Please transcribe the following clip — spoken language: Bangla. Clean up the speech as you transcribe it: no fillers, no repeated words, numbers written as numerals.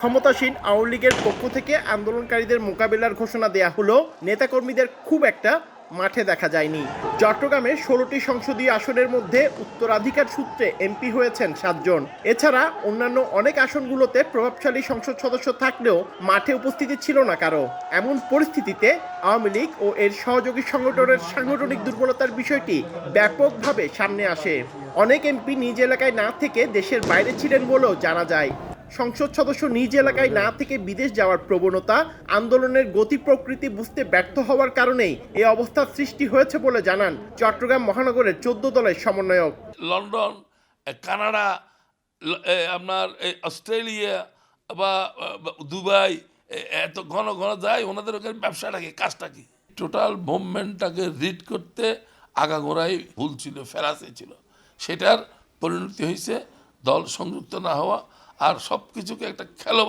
ক্ষমতাসীন আওয়ামী লীগের পক্ষ থেকে আন্দোলনকারীদের মোকাবেলার ঘোষণা দেয়া হলো নেতাকর্মীদের খুব একটা মাঠে দেখা যায়নি। চট্টগ্রামের ১৬টি সংসদীয় আসনের মধ্যে উত্তরাধিকার সূত্রে এমপি হয়েছেন ৭ জন। এছাড়া অন্যান্য অনেক আসনগুলোতে প্রভাবশালী সংসদ সদস্য থাকলেও মাঠে উপস্থিতি ছিল না কারো। এমন পরিস্থিতিতে আওয়ামী লীগ ও এর সহযোগী সংগঠনের সাংগঠনিক দুর্বলতার বিষয়টি ব্যাপকভাবে সামনে আসে। অনেক এমপি নিজ এলাকায় না থেকে দেশের বাইরে ছিলেন বলেও জানা যায়। সংসদ সদস্য নিজ এলাকায় না থেকে বিদেশ যাওয়ার প্রবণতা আন্দোলনের গতি প্রকৃতি বুঝতে ব্যর্থ হওয়ার কারণেই এই অবস্থার সৃষ্টি হয়েছে বলে জানান চট্টগ্রাম মহানগরের ১৪ দলের সমন্বয়ক। লন্ডন, কানাডা, আপনার অস্ট্রেলিয়া বা দুবাই এত ঘন ঘন যায়, ওনাদের ওখানে ব্যবসাটা কি, কাজটা কি, টোটাল মুভমেন্টটাকে রিড করতে আগাগোড়াই ভুল ছিল, ফেরাসে ছিল। সেটার পরিণতি হয়েছে দল সংযুক্ত না হওয়া আর সব কিছুকে একটা খেলো